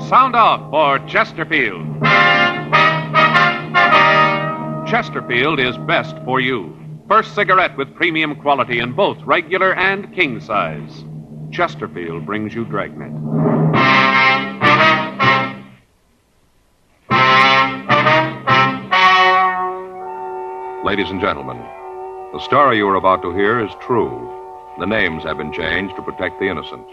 Sound off for Chesterfield. Chesterfield is best for you. First cigarette with premium quality in both regular and king size. Chesterfield brings you Dragnet. Ladies and gentlemen, the story you are about to hear is true. The names have been changed to protect the innocent.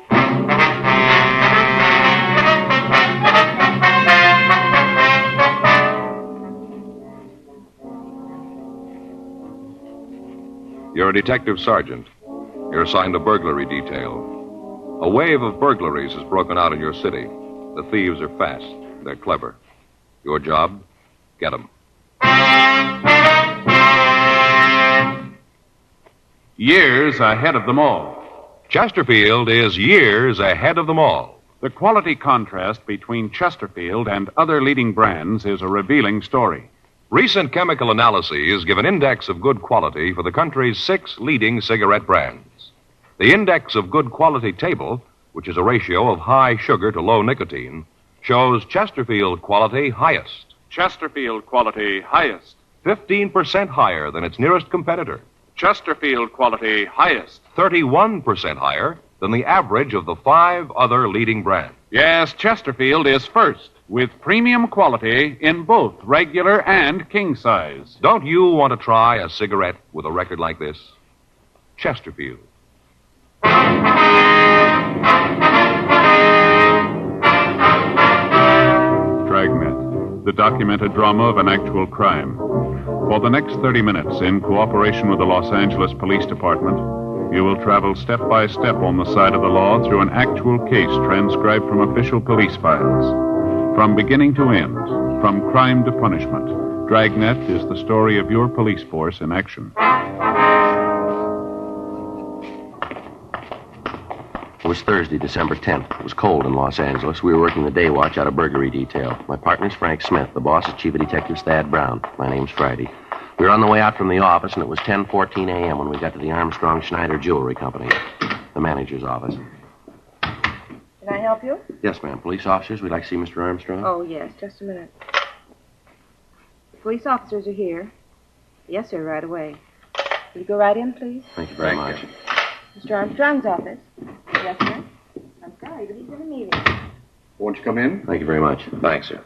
You're a detective sergeant. You're assigned a burglary detail. A wave of burglaries has broken out in your city. The thieves are fast. They're clever. Your job? Get them. Years ahead of them all. Chesterfield is years ahead of them all. The quality contrast between Chesterfield and other leading brands is a revealing story. Recent chemical analyses give an index of good quality for the country's 6 leading cigarette brands. The index of good quality table, which is a ratio of high sugar to low nicotine, shows Chesterfield quality highest. Chesterfield quality highest. 15% higher than its nearest competitor. Chesterfield quality highest. 31% higher than the average of the 5 other leading brands. Yes, Chesterfield is first, with premium quality in both regular and king size. Don't you want to try a cigarette with a record like this? Chesterfield. Dragnet, the documented drama of an actual crime. For the next 30 minutes, in cooperation with the Los Angeles Police Department, you will travel step by step on the side of the law through an actual case transcribed from official police files. From beginning to end, from crime to punishment, Dragnet is the story of your police force in action. It was Thursday, December 10th. It was cold in Los Angeles. We were working the day watch out of burglary detail. My partner's Frank Smith. The boss is Chief of Detectives Thad Brown. My name's Friday. We were on the way out from the office, and it was 10:14 a.m. when we got to the Armstrong Schneider Jewelry Company, the manager's office. Can I help you? Yes, ma'am. Police officers, we'd like to see Mr. Armstrong. Oh, yes. Just a minute. The police officers are here. Yes, sir, right away. Will you go right in, please? Thank you very much. Mr. Armstrong's office. Yes, sir. I'm sorry, but he's in a meeting. Won't you come in? Thank you very much. Thanks, sir.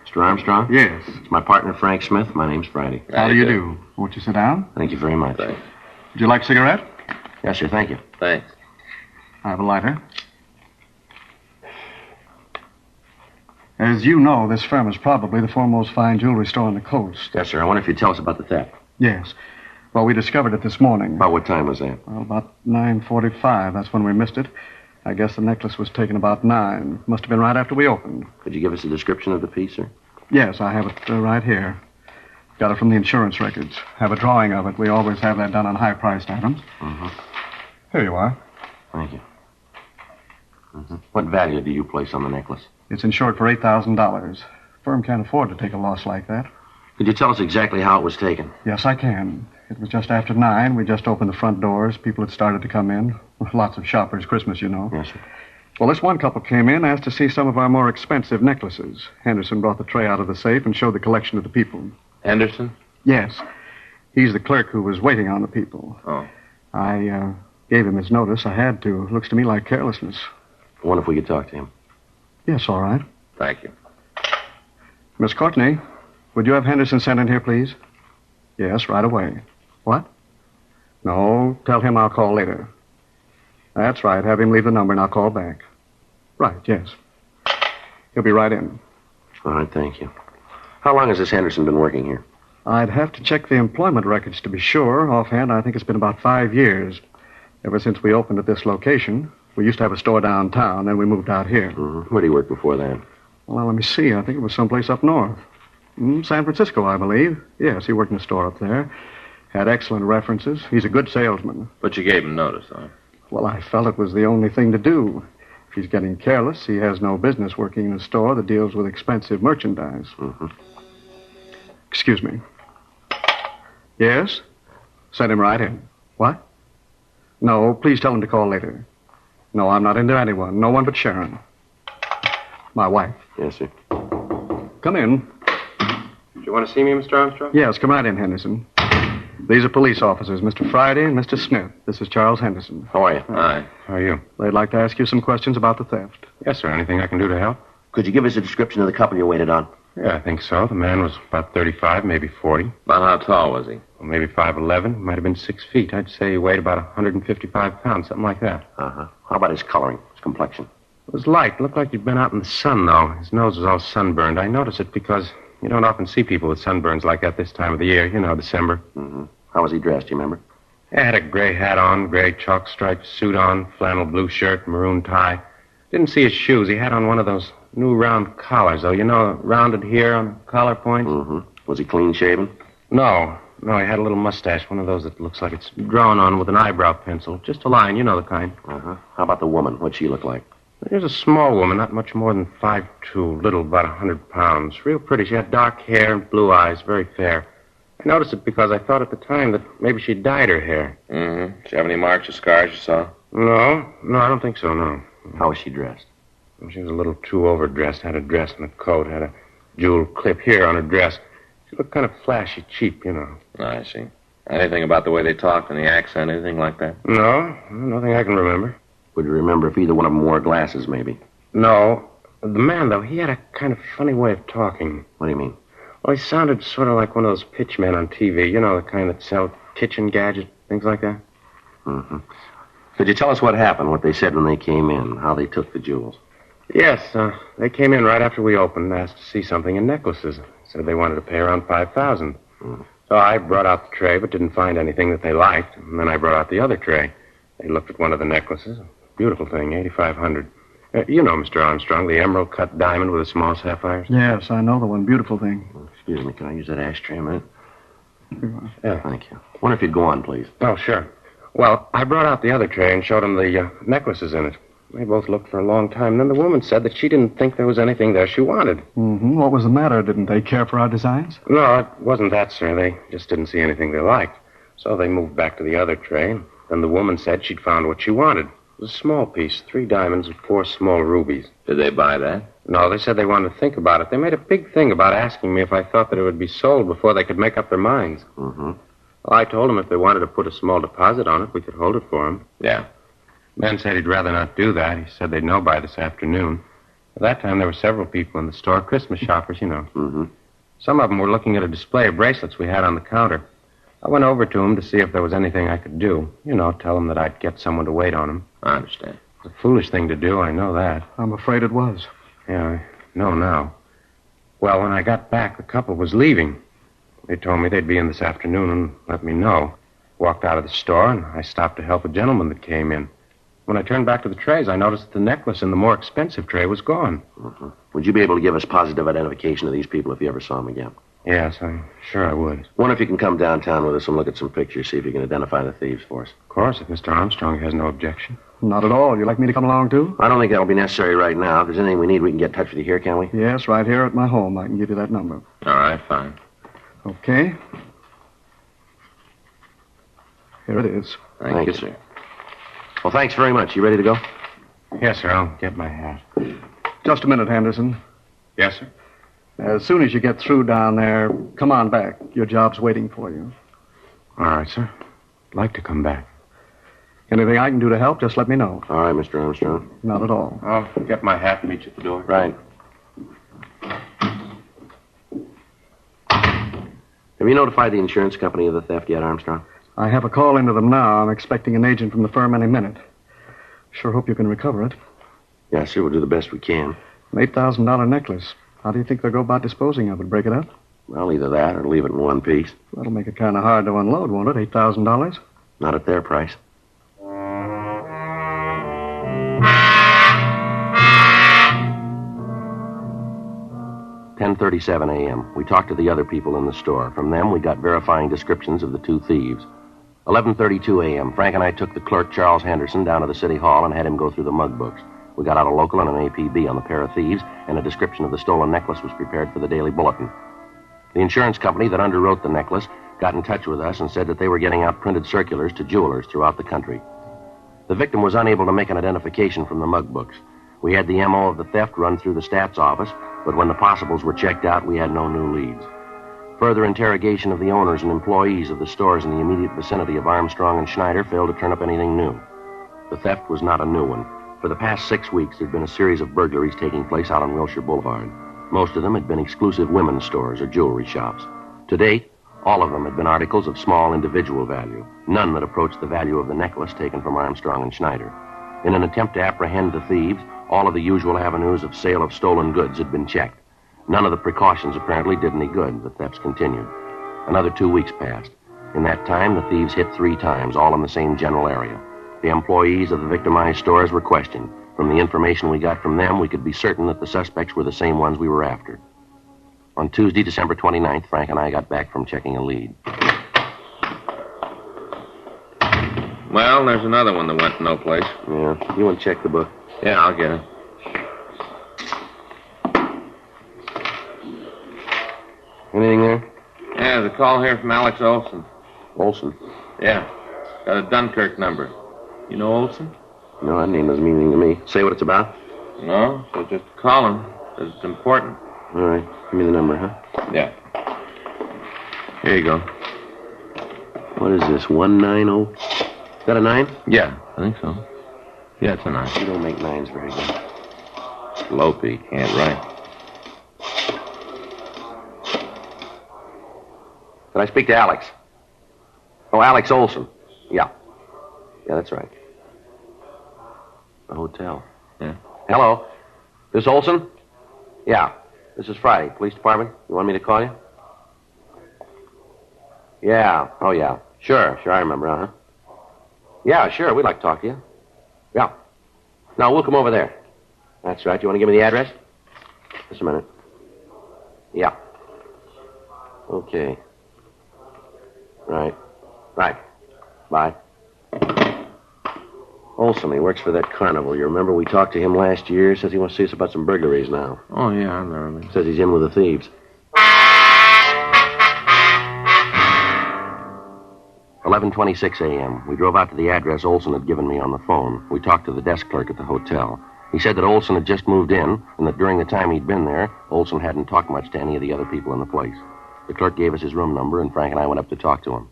Mr. Armstrong? Yes. It's my partner, Frank Smith. My name's Friday. How do you do? Won't you sit down? Thank you very much. Thanks. Would you like a cigarette? Yes, sir. Thank you. Thanks. I have a lighter. As you know, this firm is probably the foremost fine jewelry store on the coast. Yes, sir. I wonder if you'd tell us about the theft. Yes. Well, we discovered it this morning. About what time was that? Well, about 9:45. That's when we missed it. I guess the necklace was taken about 9. Must have been right after we opened. Could you give us a description of the piece, sir? Yes, I have it right here. Got it from the insurance records. Have a drawing of it. We always have that done on high-priced items. Mm-hmm. Here you are. Thank you. Mm-hmm. What value do you place on the necklace? It's insured for $8,000. Firm can't afford to take a loss like that. Could you tell us exactly how it was taken? Yes, I can. It was just after 9. We just opened the front doors. People had started to come in. Lots of shoppers. Christmas, you know. Yes, sir. Well, this one couple came in, asked to see some of our more expensive necklaces. Henderson brought the tray out of the safe and showed the collection to the people. Henderson? Yes. He's the clerk who was waiting on the people. Oh. I gave him his notice. I had to. Looks to me like carelessness. I wonder if we could talk to him. Yes, all right. Thank you. Miss Courtney, would you have Henderson sent in here, please? Yes, right away. What? No, tell him I'll call later. That's right. Have him leave the number and I'll call back. Right, yes. He'll be right in. All right, thank you. How long has this Henderson been working here? I'd have to check the employment records to be sure. Offhand, I think it's been about 5 years. Ever since we opened at this location. We used to have a store downtown, then we moved out here. Mm-hmm. Where did he work before that? Well, let me see. I think it was someplace up north. San Francisco, I believe. Yes, he worked in a store up there. Had excellent references. He's a good salesman. But you gave him notice, huh? Well, I felt it was the only thing to do. If he's getting careless, he has no business working in a store that deals with expensive merchandise. Mm-hmm. Excuse me. Yes? Send him right in. What? No, please tell him to call later. No, I'm not into anyone. No one but Sharon. My wife. Yes, sir. Come in. Do you want to see me, Mr. Armstrong? Yes, come right in, Henderson. These are police officers, Mr. Friday and Mr. Smith. This is Charles Henderson. How are you? Hi. How are you? They'd like to ask you some questions about the theft. Yes, sir. Anything I can do to help? Could you give us a description of the couple you waited on? Yeah, I think so. The man was about 35, maybe 40. About how tall was he? Well, maybe 5'11". Might have been 6 feet. I'd say he weighed about 155 pounds, something like that. Uh-huh. How about his coloring, his complexion? It was light. Looked like he'd been out in the sun, though. His nose was all sunburned. I noticed it because you don't often see people with sunburns like that this time of the year. You know, December. Mm-hmm. How was he dressed, do you remember? He had a gray hat on, gray chalk-striped suit on, flannel blue shirt, maroon tie. Didn't see his shoes. He had on one of those new round collars, though. You know, rounded here on the collar points. Mm-hmm. Was he clean-shaven? No, he had a little mustache, one of those that looks like it's drawn on with an eyebrow pencil. Just a line, you know the kind. Uh-huh. How about the woman? What'd she look like? She was a small woman, not much more than 5'2", little, about 100 pounds. Real pretty. She had dark hair and blue eyes, very fair. I noticed it because I thought at the time that maybe she dyed her hair. Mm-hmm. Did you have any marks or scars you saw? No, I don't think so, no. How was she dressed? She was a little too overdressed, had a dress and a coat, had a jewel clip here on her dress. She looked kind of flashy, cheap, you know. I see. Anything about the way they talked and the accent, anything like that? No, nothing I can remember. Would you remember if either one of them wore glasses, maybe? No. The man, though, he had a kind of funny way of talking. What do you mean? Well, he sounded sort of like one of those pitchmen on TV. You know, the kind that sell kitchen gadgets, things like that. Mm-hmm. Could you tell us what happened, what they said when they came in, how they took the jewels? Yes, they came in right after we opened and asked to see something in necklaces. Said they wanted to pay around $5,000. So I brought out the tray, but didn't find anything that they liked. And then I brought out the other tray. They looked at one of the necklaces. Beautiful thing, $8,500. You know, Mr. Armstrong, the emerald-cut diamond with the small sapphires? Yes, I know the one. Beautiful thing. Excuse me, can I use that ashtray a minute? Yeah. Thank you. Wonder if you'd go on, please. Oh, sure. Well, I brought out the other tray and showed them the necklaces in it. They both looked for a long time. Then the woman said that she didn't think there was anything there she wanted. Mm-hmm. What was the matter? Didn't they care for our designs? No, it wasn't that, sir. They just didn't see anything they liked. So they moved back to the other tray. And then the woman said she'd found what she wanted. It was a small piece, 3 diamonds and 4 small rubies. Did they buy that? No, they said they wanted to think about it. They made a big thing about asking me if I thought that it would be sold before they could make up their minds. Mm-hmm. Well, I told them if they wanted to put a small deposit on it, we could hold it for them. Yeah. Ben said he'd rather not do that. He said they'd know by this afternoon. At that time, there were several people in the store, Christmas shoppers, you know. Mm-hmm. Some of them were looking at a display of bracelets we had on the counter. I went over to them to see if there was anything I could do. You know, tell them that I'd get someone to wait on them. I understand. It's a foolish thing to do, I know that. I'm afraid it was. Yeah, I know now. Well, when I got back, the couple was leaving. They told me they'd be in this afternoon and let me know. Walked out of the store, and I stopped to help a gentleman that came in. When I turned back to the trays, I noticed that the necklace in the more expensive tray was gone. Mm-hmm. Would you be able to give us positive identification of these people if you ever saw them again? Yes, I'm sure I would. Wonder if you can come downtown with us and look at some pictures, see if you can identify the thieves for us. Of course, if Mr. Armstrong has no objection. Not at all. You'd like me to come along, too? I don't think that'll be necessary right now. If there's anything we need, we can get in touch with you here, can we? Yes, right here at my home. I can give you that number. All right, fine. Okay. Here it is. Thank you, sir. Well, thanks very much. You ready to go? Yes, sir, I'll get my hat. Just a minute, Henderson. Yes, sir? As soon as you get through down there, come on back. Your job's waiting for you. All right, sir. I'd like to come back. Anything I can do to help, just let me know. All right, Mr. Armstrong. Not at all. I'll get my hat and meet you at the door. Right. Have you notified the insurance company of the theft yet, Armstrong? I have a call into them now. I'm expecting an agent from the firm any minute. Sure hope you can recover it. Yes, sir. We'll do the best we can. An $8,000 necklace. How do you think they'll go about disposing of it? Break it up? Well, either that or leave it in one piece. That'll make it kind of hard to unload, won't it? $8,000? Not at their price. "10:37 a.m. We talked to the other people in the store. From them, we got verifying descriptions of the 2 thieves. 11:32 a.m. Frank and I took the clerk, Charles Henderson, down to the city hall and had him go through the mug books. We got out a local and an APB on the pair of thieves, and a description of the stolen necklace was prepared for the Daily Bulletin. The insurance company that underwrote the necklace got in touch with us and said that they were getting out printed circulars to jewelers throughout the country. The victim was unable to make an identification from the mug books. We had the MO of the theft run through the stats office, but when the possibles were checked out, we had no new leads. Further interrogation of the owners and employees of the stores in the immediate vicinity of Armstrong and Schneider failed to turn up anything new. The theft was not a new one. For the past 6 weeks, there'd been a series of burglaries taking place out on Wilshire Boulevard. Most of them had been exclusive women's stores or jewelry shops. To date, all of them had been articles of small individual value, none that approached the value of the necklace taken from Armstrong and Schneider. In an attempt to apprehend the thieves, all of the usual avenues of sale of stolen goods had been checked. None of the precautions apparently did any good. The thefts continued. Another 2 weeks passed. In that time, the thieves hit 3 times, all in the same general area. The employees of the victimized stores were questioned. From the information we got from them, we could be certain that the suspects were the same ones we were after. On Tuesday, December 29th, Frank and I got back from checking a lead. Well, there's another one that went no place. Yeah, you want to check the book? Yeah, I'll get it. Anything there? Yeah, there's a call here from Alex Olson. Olson? Yeah, got a Dunkirk number. You know Olson? No, that name doesn't mean anything to me. Say what it's about? No, so just call him, because it's important. All right, give me the number, huh? Yeah. Here you go. What is this, 190? Is that a 9? Yeah, I think so. Yeah, it's a 9. You don't make 9s very good. Lopey, can't write. Can I speak to Alex? Oh, Alex Olson. Yeah. Yeah, that's right. The hotel. Yeah. Hello? This Olson? Yeah. This is Friday. Police department. You want me to call you? Yeah. Oh, yeah. Sure, I remember, huh? Yeah, sure. We'd like to talk to you. Yeah. No, we'll come over there. That's right. You want to give me the address? Just a minute. Yeah. Okay. Right. Bye. Olson, he works for that carnival. You remember we talked to him last year? Says he wants to see us about some burglaries now. Oh, yeah, I remember. Says he's in with the thieves. 11:26 a.m. We drove out to the address Olson had given me on the phone. We talked to the desk clerk at the hotel. He said that Olson had just moved in, and that during the time he'd been there, Olson hadn't talked much to any of the other people in the place. The clerk gave us his room number, and Frank and I went up to talk to him.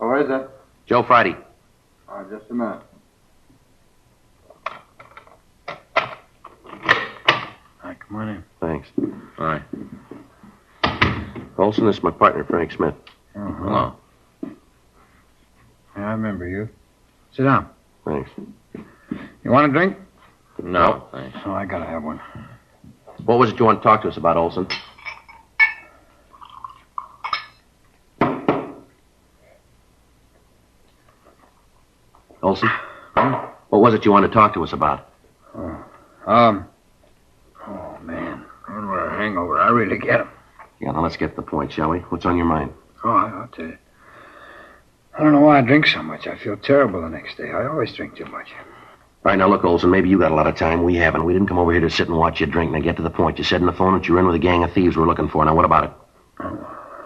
Oh, where is it? Joe Friday. Just a minute. Hi, come on in. Thanks. All right. Olson, this is my partner, Frank Smith. Hello. Yeah, I remember you. Sit down. Thanks. You want a drink? No, thanks. Oh, I gotta have one. What was it you want to talk to us about, Olson? Olson? Huh? What was it you wanted to talk to us about? Oh, man. Man, what a hangover. I really get him. Yeah, now let's get to the point, shall we? What's on your mind? Oh, I'll tell you. I don't know why I drink so much. I feel terrible the next day. I always drink too much. All right, now look, Olson, maybe you got a lot of time. We haven't. We didn't come over here to sit and watch you drink. Now get to the point. You said on the phone that you're in with a gang of thieves we're looking for. Now, what about it?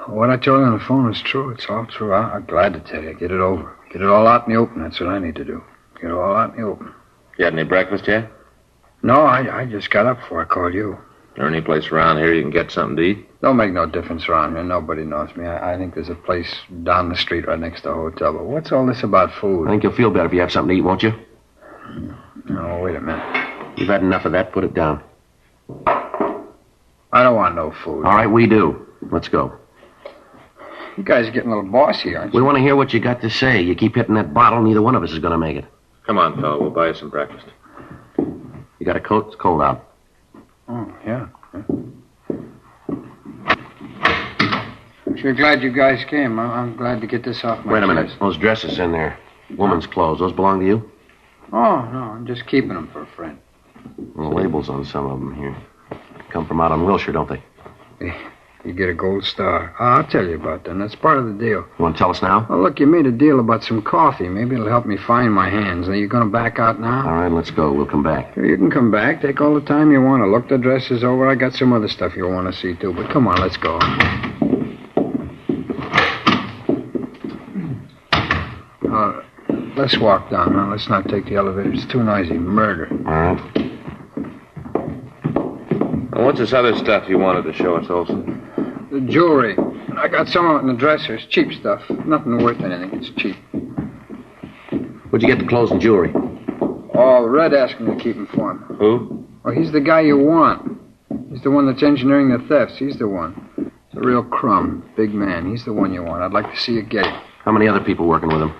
What I told you on the phone is true. It's all true. I'm glad to tell you. Get it over. Get it all out in the open. That's what I need to do. Get it all out in the open. You had any breakfast yet? No, I just got up before I called you. Is there any place around here you can get something to eat? Don't make no difference around here. Nobody knows me. I think there's a place down the street right next to the hotel. But what's all this about food? I think you'll feel better if you have something to eat, won't you? No, wait a minute. You've had enough of that. Put it down. I don't want no food. All right, we do. Let's go. You guys are getting a little bossy, aren't We you? want to hear what you got to say. You keep hitting that bottle, neither one of us is going to make it. Come on, fella. We'll buy you some breakfast. You got a coat? It's cold out. Oh, yeah. I'm sure glad you guys came. I'm glad to get this off my Wait a minute. chest. Those dresses in there. Woman's clothes. Those belong to you? Oh, no, I'm just keeping them for a friend. Well, the labels on some of them here. Come from out on Wilshire, don't they? You get a gold star. I'll tell you about them. That's part of the deal. You want to tell us now? Well, look, you made a deal about some coffee. Maybe it'll help me find my hands. Are you going to back out now? All right, let's go. We'll come back. Sure, you can come back. Take all the time you want to. Look the dresses over. I got some other stuff you'll want to see, too. But come on, let's go. let's walk down now. Let's not take the elevator. It's too noisy. Murder. All right. And what's this other stuff you wanted to show us, Olson? The jewelry. I got some of it in the dresser. It's cheap stuff. Nothing worth anything. It's cheap. Where'd you get the clothes and jewelry? Oh, Red asked me to keep informed. Who? Well, he's the guy you want. He's the one that's engineering the thefts. He's the one. He's a real crumb. Big man. He's the one you want. I'd like to see you get him. How many other people working with him?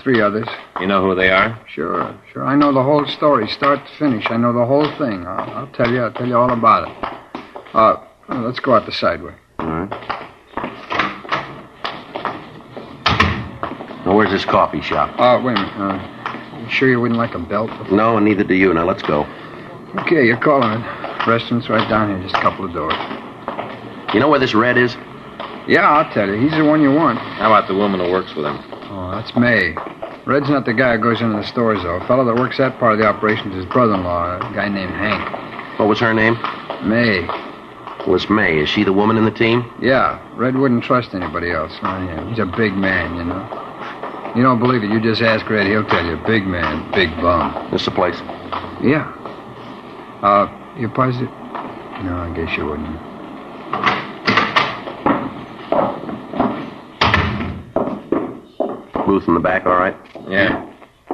3 others. You know who they are? Sure. I know the whole story, start to finish. I know the whole thing. I'll tell you all about it. Let's go out the side way. All right. Now, where's this coffee shop? Wait a minute. You sure you wouldn't like a belt? No, and neither do you. Now, let's go. Okay, you're calling it. Restaurant's right down here, just a couple of doors. You know where this Red is? Yeah, I'll tell you. He's the one you want. How about the woman who works with him? Oh, that's May. Red's not the guy who goes into the stores, though. A fellow that works that part of the operation is his brother-in-law, a guy named Hank. What was her name? May. Was May. Is she the woman in the team? Yeah, Red wouldn't trust anybody else. Not him. He's a big man, you know. You don't believe it, you just ask Red. He'll tell you. Big man, big bum. This the place? Yeah. You positive? No, I guess you wouldn't. Booth in the back, all right? Yeah.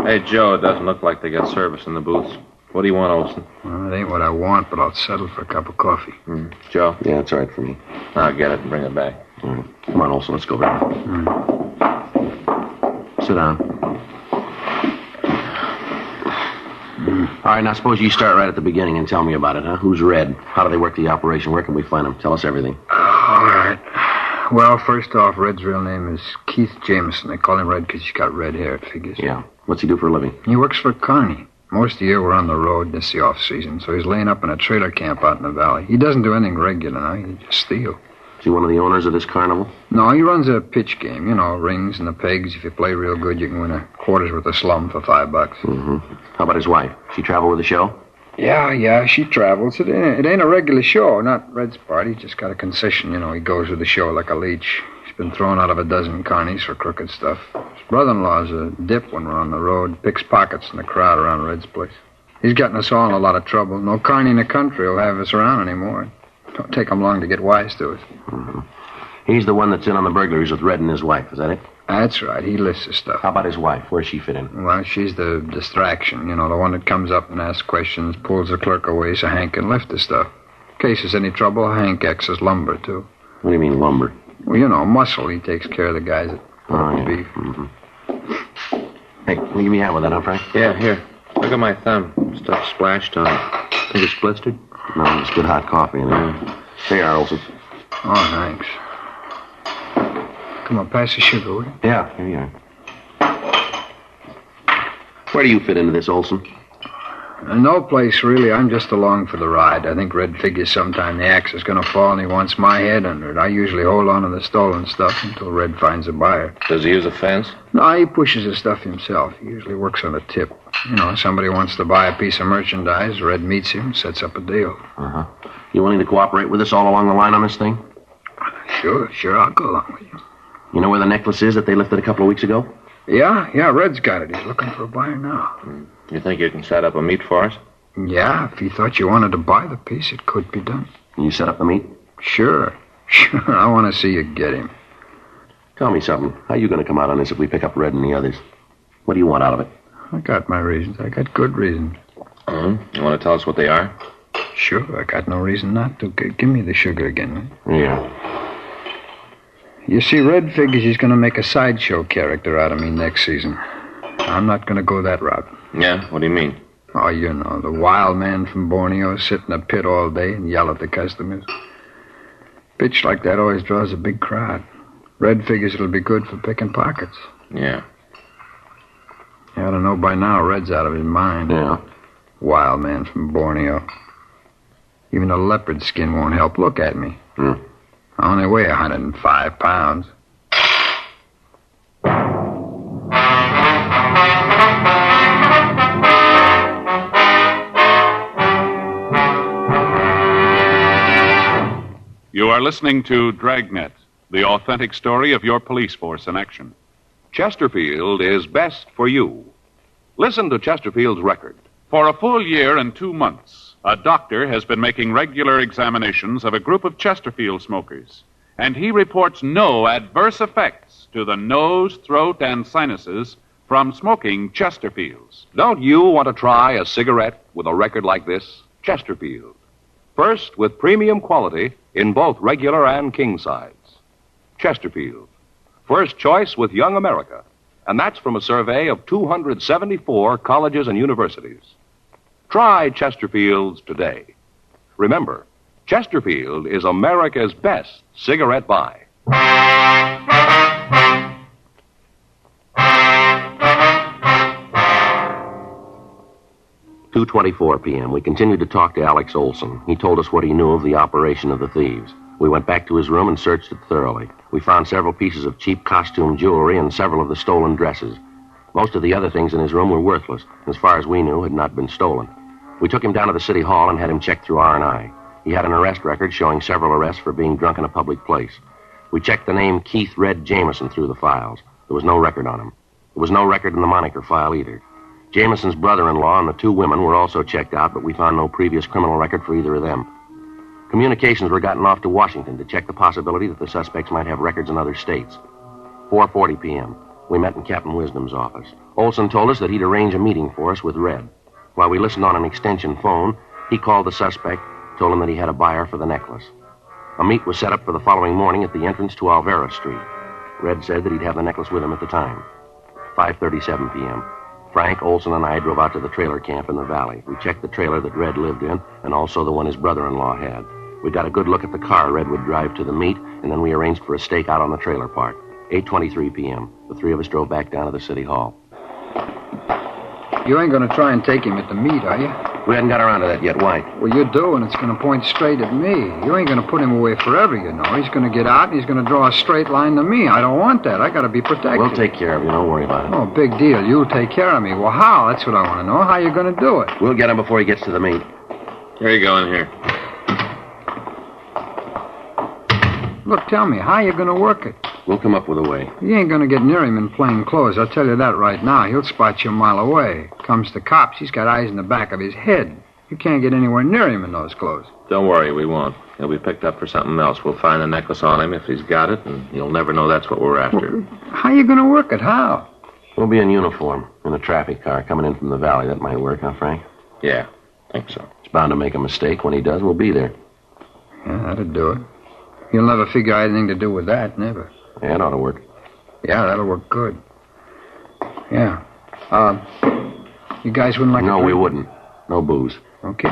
Hey, Joe, it doesn't look like they got service in the booths. What do you want, Olson? Well, it ain't what I want, but I'll settle for a cup of coffee. Joe? Yeah, it's all right for me. I'll get it and bring it back. All right. Come on, Olson, let's go back. Sit down. All right, now suppose you start right at the beginning and tell me about it, huh? Who's Red? How do they work the operation? Where can we find them? Tell us everything. All right. Well, first off, Red's real name is Keith Jameson. They call him Red because he's got red hair, it figures. Yeah. What's he do for a living? He works for Carney. Most of the year we're on the road. This is the off-season, so he's laying up in a trailer camp out in the valley. He doesn't do anything regular now. He just steals. Is he one of the owners of this carnival? No, he runs a pitch game. You know, rings and the pegs. If you play real good, you can win a quarter's worth of slum for $5. Mm-hmm. How about his wife? She travel with the show? Yeah, she travels. It ain't a regular show, not Red's part. He's just got a concession, you know. He goes with the show like a leech. He's been thrown out of a dozen carnies for crooked stuff. His brother-in-law's a dip when we're on the road. Picks pockets in the crowd around Red's place. He's gotten us all in a lot of trouble. No carny in the country will have us around anymore. Don't take him long to get wise to it. Mm-hmm. He's the one that's in on the burglaries with Red and his wife, is that it? That's right. He lists the stuff. How about his wife? Where's she fit in? Well, she's the distraction. You know, the one that comes up and asks questions, pulls the clerk away so Hank can lift the stuff. In case there's any trouble, Hank acts as lumber, too. What do you mean, lumber? Well, you know, muscle. He takes care of the guys that yeah. beef. Mm-hmm. Hey, can you give me a hand with that, huh, Frank? Yeah, here. Look at my thumb. Stuff splashed on it. Think it's blistered? No, it's good hot coffee in there. Here you are, Olson. Oh, thanks. Come on, pass the sugar, will you? Yeah, here you are. Where do you fit into this, Olson? No place, really. I'm just along for the ride. I think Red figures sometime the axe is going to fall and he wants my head under it. I usually hold on to the stolen stuff until Red finds a buyer. Does he use a fence? No, he pushes the stuff himself. He usually works on a tip. You know, somebody wants to buy a piece of merchandise. Red meets him, sets up a deal. Uh-huh. You willing to cooperate with us all along the line on this thing? Sure, I'll go along with you. You know where the necklace is that they lifted a couple of weeks ago? Yeah, Red's got it. He's looking for a buyer now. You think you can set up a meet for us? Yeah, if he thought you wanted to buy the piece, it could be done. Can you set up the meet? Sure. I want to see you get him. Tell me something. How are you going to come out on this if we pick up Red and the others? What do you want out of it? I got my reasons. I got good reasons. You want to tell us what they are? Sure, I got no reason not to. Give me the sugar again. Yeah. You see, Red figures he's going to make a sideshow character out of me next season. I'm not going to go that route. Yeah? What do you mean? Oh, you know, the wild man from Borneo, sit in a pit all day and yell at the customers. Pitch like that always draws a big crowd. Red figures it'll be good for picking pockets. Yeah. You ought to know by now Red's out of his mind. Yeah. Wild man from Borneo. Even a leopard skin won't help. Look at me. I only weigh 105 pounds. You are listening to Dragnet, the authentic story of your police force in action. Chesterfield is best for you. Listen to Chesterfield's record. For a full year and 2 months, a doctor has been making regular examinations of a group of Chesterfield smokers, and he reports no adverse effects to the nose, throat, and sinuses from smoking Chesterfields. Don't you want to try a cigarette with a record like this? Chesterfield. First, with premium quality in both regular and king size. Chesterfield. First choice with young America. And that's from a survey of 274 colleges and universities. Try Chesterfields today. Remember, Chesterfield is America's best cigarette buy. 2:24 p.m. We continued to talk to Alex Olson. He told us what he knew of the operation of the thieves. We went back to his room and searched it thoroughly. We found several pieces of cheap costume jewelry and several of the stolen dresses. Most of the other things in his room were worthless. As far as we knew, had not been stolen. We took him down to the city hall and had him checked through R&I. He had an arrest record showing several arrests for being drunk in a public place. We checked the name Keith Red Jameson through the files. There was no record on him. There was no record in the moniker file either. Jameson's brother-in-law and the two women were also checked out, but we found no previous criminal record for either of them. Communications were gotten off to Washington to check the possibility that the suspects might have records in other states. 4:40 p.m. We met in Captain Wisdom's office. Olson told us that he'd arrange a meeting for us with Red. While we listened on an extension phone, he called the suspect, told him that he had a buyer for the necklace. A meet was set up for the following morning at the entrance to Alvera Street. Red said that he'd have the necklace with him at the time. 5:37 p.m. Frank, Olson, and I drove out to the trailer camp in the valley. We checked the trailer that Red lived in, and also the one his brother-in-law had. We got a good look at the car Red would drive to the meet, and then we arranged for a stakeout on the trailer park. 8:23 p.m. The three of us drove back down to the city hall. You ain't gonna try and take him at the meet, are you? We hadn't got around to that yet. Why? Well, you do, and it's gonna point straight at me. You ain't gonna put him away forever, you know. He's gonna get out, and he's gonna draw a straight line to me. I don't want that. I gotta be protected. We'll take care of you. Don't worry about it. Oh, big deal. You'll take care of me. Well, how? That's what I want to know. How you gonna do it? We'll get him before he gets to the meet. Here you go, in here. Look, tell me, how you gonna work it? We'll come up with a way. You ain't gonna get near him in plain clothes. I'll tell you that right now. He'll spot you a mile away. Comes to cops, he's got eyes in the back of his head. You can't get anywhere near him in those clothes. Don't worry, we won't. He'll be picked up for something else. We'll find the necklace on him if he's got it, and he'll never know that's what we're after. Well, how you gonna work it? How? We'll be in uniform, in a traffic car coming in from the valley. That might work, huh, Frank? Yeah, think so. He's bound to make a mistake. When he does, we'll be there. Yeah, that'd do it. He'll never figure out anything to do with that, never. Yeah, it ought to work. Yeah, that'll work good. Yeah. You guys wouldn't like No, a drink? we wouldn't. No booze. Okay.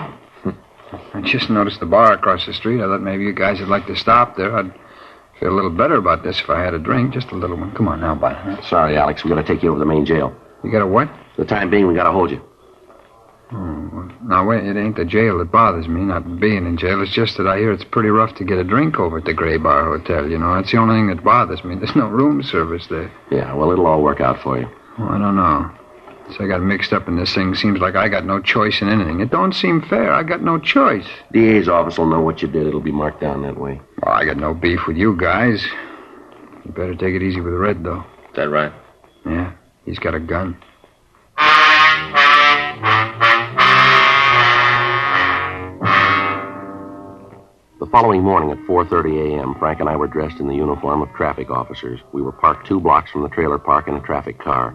I just noticed the bar across the street. I thought maybe you guys would like to stop there. I'd feel a little better about this if I had a drink, just a little one. Come on now, bud. Sorry, Alex. We got to take you over to the main jail. You got a what? For the time being, we got to hold you. Oh, well, now, wait, it ain't the jail that bothers me, not being in jail. It's just that I hear it's pretty rough to get a drink over at the Gray Bar Hotel, you know. That's the only thing that bothers me. There's no room service there. Yeah, well, it'll all work out for you. Oh, I don't know. So I got mixed up in this thing. Seems like I got no choice in anything. It don't seem fair. I got no choice. DA's office will know what you did. It'll be marked down that way. Well, I got no beef with you guys. You better take it easy with Red, though. Is that right? Yeah, he's got a gun. The following morning at 4:30 a.m., Frank and I were dressed in the uniform of traffic officers. We were parked 2 blocks from the trailer park in a traffic car.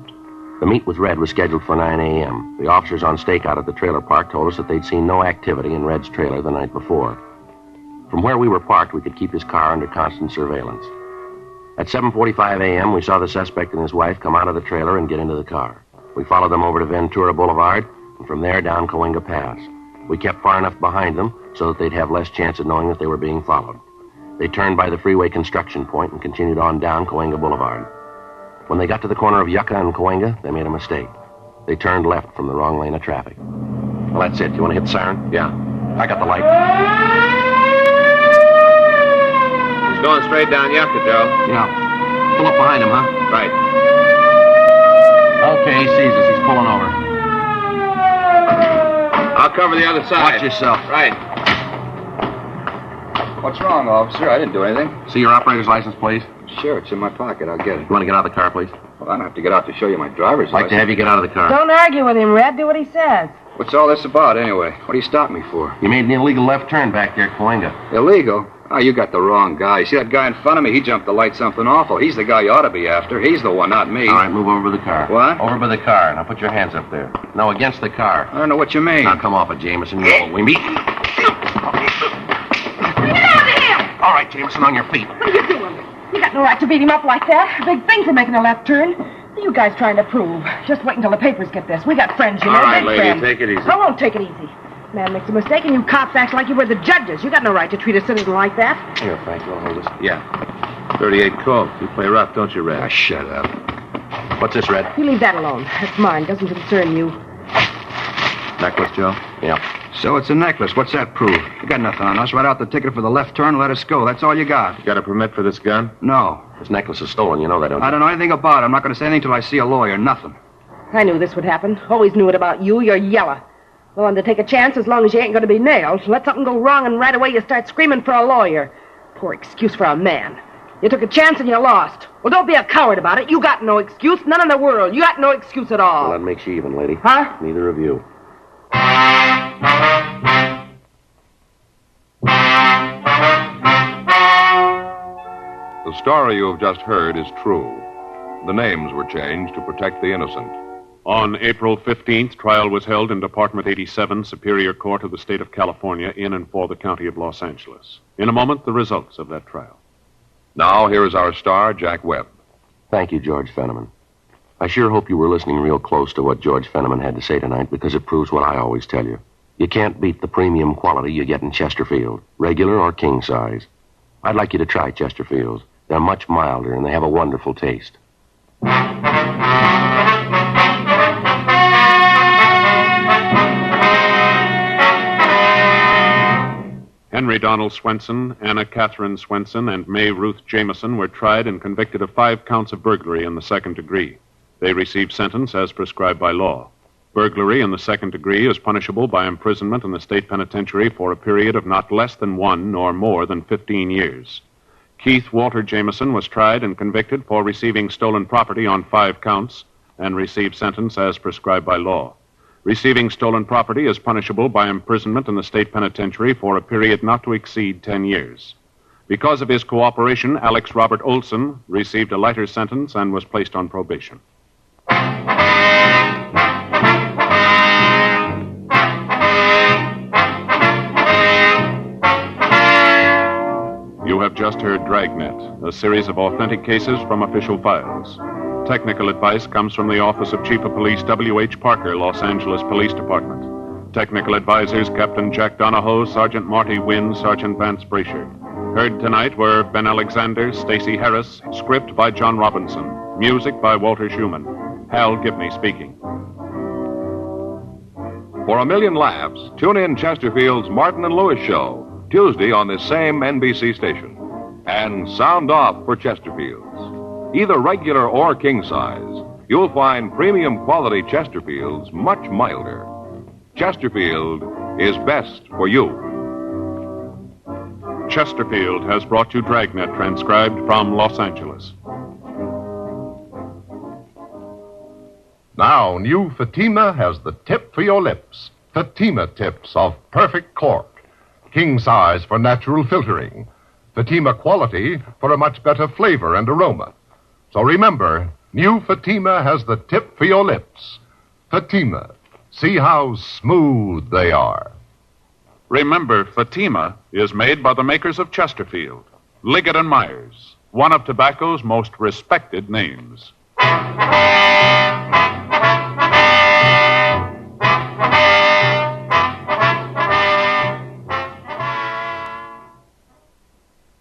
The meet with Red was scheduled for 9 a.m. The officers on stakeout at the trailer park told us that they'd seen no activity in Red's trailer the night before. From where we were parked, we could keep his car under constant surveillance. At 7:45 a.m., we saw the suspect and his wife come out of the trailer and get into the car. We followed them over to Ventura Boulevard, and from there down Cahuenga Pass. We kept far enough behind them so that they'd have less chance of knowing that they were being followed. They turned by the freeway construction point and continued on down Cahuenga Boulevard. When they got to the corner of Yucca and Cahuenga, they made a mistake. They turned left from the wrong lane of traffic. Well, that's it. You want to hit the siren? Yeah. I got the light. He's going straight down Yucca, Joe. Yeah. Pull up behind him, huh? Right. Okay, he sees us. He's pulling over. I'll cover the other side. Watch yourself. Right. What's wrong, officer? I didn't do anything. See your operator's license, please? Sure, it's in my pocket. I'll get it. You want to get out of the car, please? Well, I don't have to get out to show you my driver's I'd like to have you get out of the car. Don't argue with him, Red. Do what he says. What's all this about, anyway? What do you stop me for? You made an illegal left turn back there, Coenga. Illegal? Oh, you got the wrong guy. See that guy in front of me? He jumped the light something awful. He's the guy you ought to be after. He's the one, not me. All right, move over by the car. What? Over by the car. Now put your hands up there. No, against the car. I don't know what you mean. Now come off it, Jameson. You know what we mean. Get out of here! All right, Jameson, on your feet. What are you doing? You got no right to beat him up like that. A big thing for making a left turn. What are you guys trying to prove? Just wait until the papers get this. We got friends, you know. All right, big lady, friends. take it easy. I won't take it easy. Man makes a mistake and you cops act like you were the judges. You got no right to treat a citizen like that. Here, Frank, you want to hold this? Yeah. 38 Colt. You play rough, don't you, Red? Ah, shut up. What's this, Red? You leave that alone. That's mine. Doesn't concern you. Necklace, Joe? Yeah. So it's a necklace. What's that prove? You got nothing on us. Write out the ticket for the left turn and let us go. That's all you got. You got a permit for this gun? No. This necklace is stolen. You know that, don't you? I don't know anything about it. I'm not going to say anything till I see a lawyer. Nothing. I knew this would happen. Always knew it about you. You're yellow. Willing to take a chance as long as you ain't going to be nailed. Let something go wrong and right away you start screaming for a lawyer. Poor excuse for a man. You took a chance and you lost. Well, don't be a coward about it. You got no excuse. None in the world. You got no excuse at all. Well, that makes you even, lady. Huh? Neither of you. The story you have just heard is true. The names were changed to protect the innocent. On April 15th, trial was held in Department 87, Superior Court of the State of California, in and for the County of Los Angeles. In a moment, the results of that trial. Now, here is our star, Jack Webb. Thank you, George Fenneman. I sure hope you were listening real close to what George Fenneman had to say tonight, because it proves what I always tell you. You can't beat the premium quality you get in Chesterfield, regular or king size. I'd like you to try Chesterfields. They're much milder, and they have a wonderful taste. Henry Donald Swenson, Anna Catherine Swenson, and May Ruth Jameson were tried and convicted of 5 counts of burglary in the second degree. They received sentence as prescribed by law. Burglary in the second degree is punishable by imprisonment in the state penitentiary for a period of not less than 1 nor more than 15 years. Keith Walter Jameson was tried and convicted for receiving stolen property on 5 counts and received sentence as prescribed by law. Receiving stolen property is punishable by imprisonment in the state penitentiary for a period not to exceed 10 years. Because of his cooperation, Alex Robert Olson received a lighter sentence and was placed on probation. You have just heard Dragnet, a series of authentic cases from official files. Technical advice comes from the Office of Chief of Police W.H. Parker, Los Angeles Police Department. Technical advisors Captain Jack Donahoe, Sergeant Marty Wynn, Sergeant Vance Brasher. Heard tonight were Ben Alexander, Stacey Harris, script by John Robinson, music by Walter Schumann. Hal Gibney speaking. For a million laughs, tune in Chesterfield's Martin and Lewis Show, Tuesday on this same NBC station. And sound off for Chesterfield's. Either regular or king size, you'll find premium quality Chesterfields much milder. Chesterfield is best for you. Chesterfield has brought you Dragnet, transcribed from Los Angeles. Now, new Fatima has the tip for your lips. Fatima tips of perfect cork. King size for natural filtering. Fatima quality for a much better flavor and aroma. So remember, new Fatima has the tip for your lips. Fatima. See how smooth they are. Remember, Fatima is made by the makers of Chesterfield, Liggett & Myers, one of tobacco's most respected names.